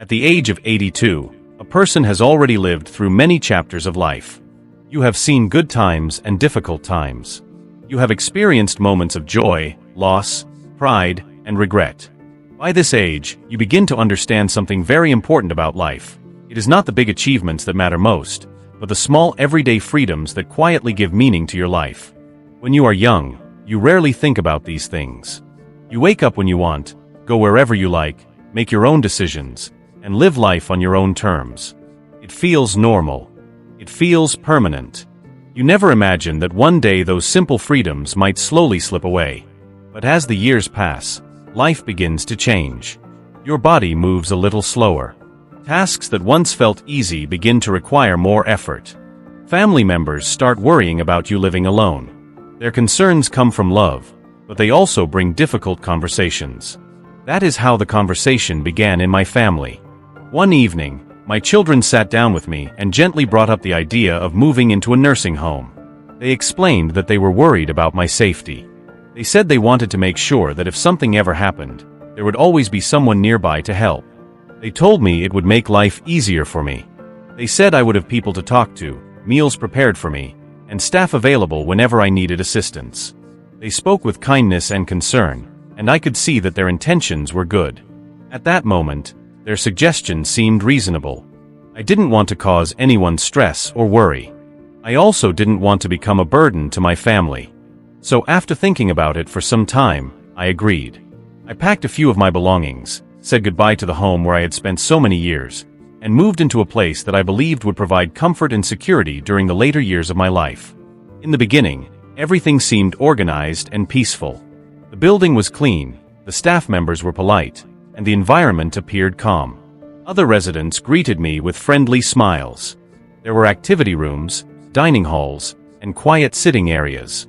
At the age of 82, a person has already lived through many chapters of life. You have seen good times and difficult times. You have experienced moments of joy, loss, pride, and regret. By this age, you begin to understand something very important about life. It is not the big achievements that matter most, but the small everyday freedoms that quietly give meaning to your life. When you are young, you rarely think about these things. You wake up when you want, go wherever you like, make your own decisions, and live life on your own terms. It feels normal. It feels permanent. You never imagine that one day those simple freedoms might slowly slip away. But as the years pass, life begins to change. Your body moves a little slower. Tasks that once felt easy begin to require more effort. Family members start worrying about you living alone. Their concerns come from love, but they also bring difficult conversations. That is how the conversation began in my family. One evening, my children sat down with me and gently brought up the idea of moving into a nursing home. They explained that they were worried about my safety. They said they wanted to make sure that if something ever happened, there would always be someone nearby to help. They told me it would make life easier for me. They said I would have people to talk to, meals prepared for me, and staff available whenever I needed assistance. They spoke with kindness and concern, and I could see that their intentions were good. At that moment, their suggestion seemed reasonable. I didn't want to cause anyone stress or worry. I also didn't want to become a burden to my family. So after thinking about it for some time, I agreed. I packed a few of my belongings, said goodbye to the home where I had spent so many years, and moved into a place that I believed would provide comfort and security during the later years of my life. In the beginning, everything seemed organized and peaceful. The building was clean, the staff members were polite, and the environment appeared calm. Other residents greeted me with friendly smiles. There were activity rooms, dining halls, and quiet sitting areas.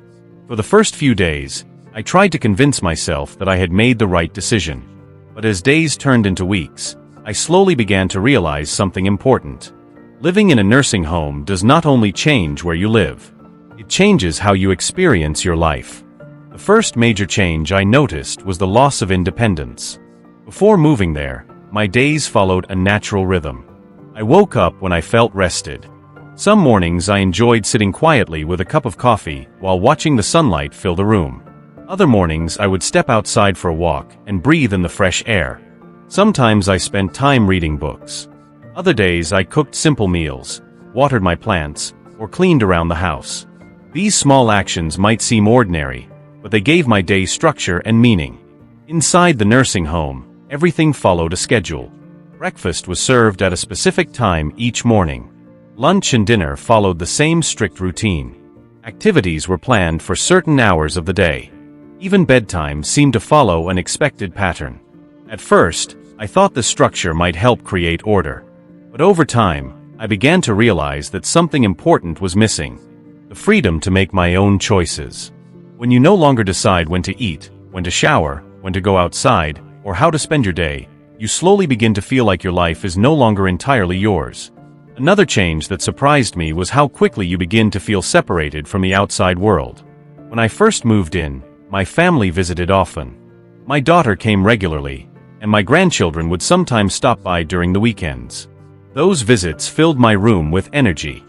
For the first few days, I tried to convince myself that I had made the right decision. But as days turned into weeks, I slowly began to realize something important. Living in a nursing home does not only change where you live. It changes how you experience your life. The first major change I noticed was the loss of independence. Before moving there, my days followed a natural rhythm. I woke up when I felt rested. Some mornings I enjoyed sitting quietly with a cup of coffee while watching the sunlight fill the room. Other mornings I would step outside for a walk and breathe in the fresh air. Sometimes I spent time reading books. Other days I cooked simple meals, watered my plants, or cleaned around the house. These small actions might seem ordinary, but they gave my day structure and meaning. Inside the nursing home, everything followed a schedule. Breakfast was served at a specific time each morning. Lunch and dinner followed the same strict routine. Activities were planned for certain hours of the day. Even bedtime seemed to follow an expected pattern. At first, I thought this structure might help create order. But over time, I began to realize that something important was missing: the freedom to make my own choices. When you no longer decide when to eat, when to shower, when to go outside, or how to spend your day, you slowly begin to feel like your life is no longer entirely yours. Another change that surprised me was how quickly you begin to feel separated from the outside world. When I first moved in, my family visited often. My daughter came regularly, and my grandchildren would sometimes stop by during the weekends. Those visits filled my room with energy.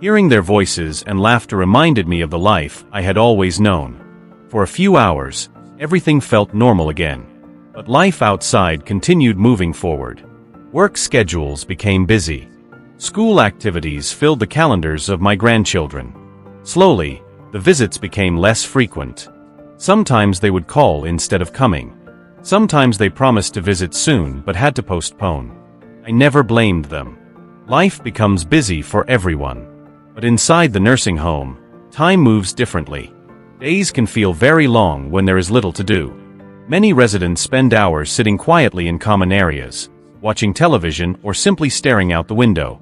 Hearing their voices and laughter reminded me of the life I had always known. For a few hours, everything felt normal again. But life outside continued moving forward. Work schedules became busy. School activities filled the calendars of my grandchildren. Slowly, the visits became less frequent. Sometimes they would call instead of coming. Sometimes they promised to visit soon but had to postpone. I never blamed them. Life becomes busy for everyone. But inside the nursing home, time moves differently. Days can feel very long when there is little to do. Many residents spend hours sitting quietly in common areas, watching television or simply staring out the window.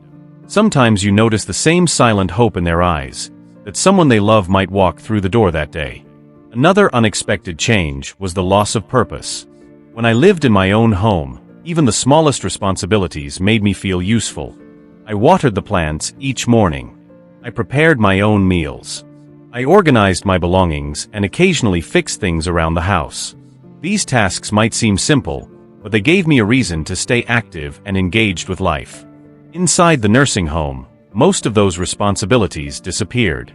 Sometimes you notice the same silent hope in their eyes, that someone they love might walk through the door that day. Another unexpected change was the loss of purpose. When I lived in my own home, even the smallest responsibilities made me feel useful. I watered the plants each morning. I prepared my own meals. I organized my belongings and occasionally fixed things around the house. These tasks might seem simple, but they gave me a reason to stay active and engaged with life. Inside the nursing home, most of those responsibilities disappeared.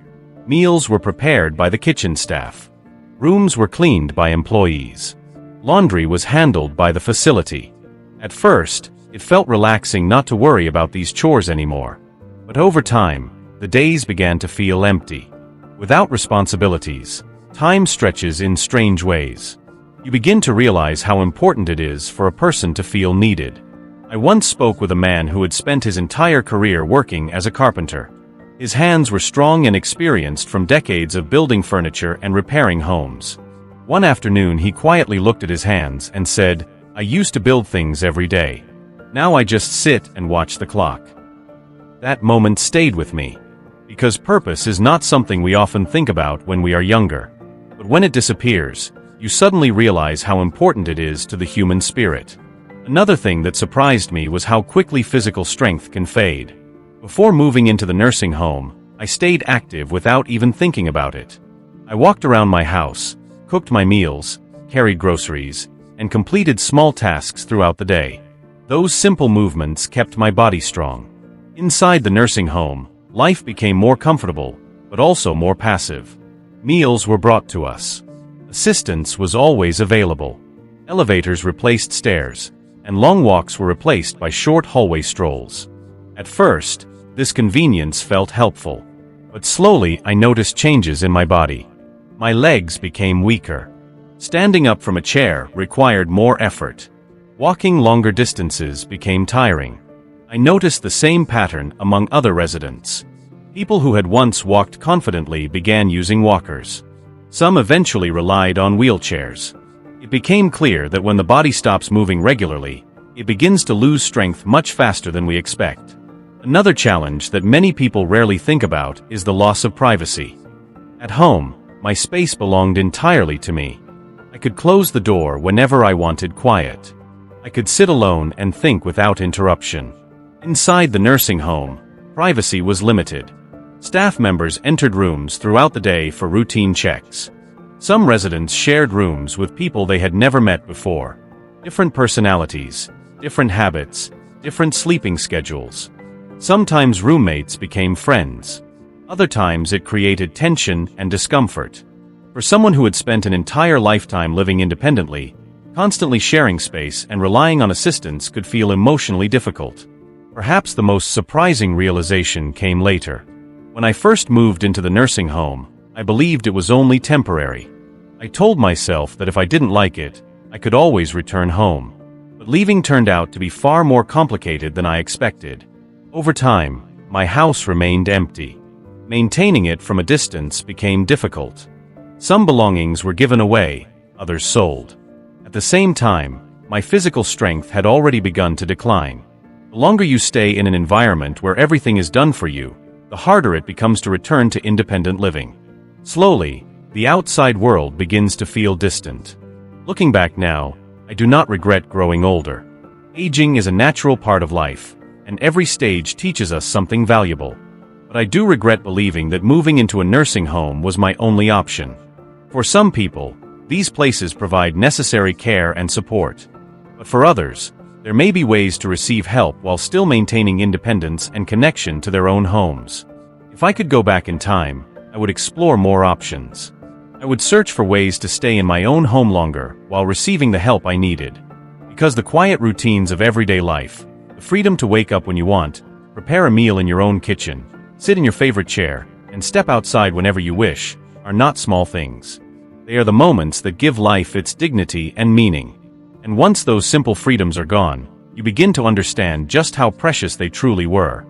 Meals were prepared by the kitchen staff. Rooms were cleaned by employees. Laundry was handled by the facility. At first, it felt relaxing not to worry about these chores anymore. But over time, the days began to feel empty. Without responsibilities, time stretches in strange ways. You begin to realize how important it is for a person to feel needed. I once spoke with a man who had spent his entire career working as a carpenter. His hands were strong and experienced from decades of building furniture and repairing homes. One afternoon he quietly looked at his hands and said, "I used to build things every day. Now I just sit and watch the clock." That moment stayed with me. Because purpose is not something we often think about when we are younger. But when it disappears, you suddenly realize how important it is to the human spirit. Another thing that surprised me was how quickly physical strength can fade. Before moving into the nursing home, I stayed active without even thinking about it. I walked around my house, cooked my meals, carried groceries, and completed small tasks throughout the day. Those simple movements kept my body strong. Inside the nursing home, life became more comfortable, but also more passive. Meals were brought to us. Assistance was always available. Elevators replaced stairs, and long walks were replaced by short hallway strolls. At first, this convenience felt helpful. But slowly I noticed changes in my body. My legs became weaker. Standing up from a chair required more effort. Walking longer distances became tiring. I noticed the same pattern among other residents. People who had once walked confidently began using walkers. Some eventually relied on wheelchairs. It became clear that when the body stops moving regularly, it begins to lose strength much faster than we expect. Another challenge that many people rarely think about is the loss of privacy. At home, my space belonged entirely to me. I could close the door whenever I wanted quiet. I could sit alone and think without interruption. Inside the nursing home, privacy was limited. Staff members entered rooms throughout the day for routine checks. Some residents shared rooms with people they had never met before. Different personalities, different habits, different sleeping schedules. Sometimes roommates became friends. Other times it created tension and discomfort. For someone who had spent an entire lifetime living independently, constantly sharing space and relying on assistance could feel emotionally difficult. Perhaps the most surprising realization came later. When I first moved into the nursing home, I believed it was only temporary. I told myself that if I didn't like it, I could always return home. But leaving turned out to be far more complicated than I expected. Over time, my house remained empty. Maintaining it from a distance became difficult. Some belongings were given away, others sold. At the same time, my physical strength had already begun to decline. The longer you stay in an environment where everything is done for you, the harder it becomes to return to independent living. Slowly, the outside world begins to feel distant. Looking back now, I do not regret growing older. Aging is a natural part of life, and every stage teaches us something valuable. But I do regret believing that moving into a nursing home was my only option. For some people, these places provide necessary care and support. But for others, there may be ways to receive help while still maintaining independence and connection to their own homes. If I could go back in time, I would explore more options. I would search for ways to stay in my own home longer while receiving the help I needed. Because the quiet routines of everyday life, the freedom to wake up when you want, prepare a meal in your own kitchen, sit in your favorite chair, and step outside whenever you wish, are not small things. They are the moments that give life its dignity and meaning. And once those simple freedoms are gone, you begin to understand just how precious they truly were.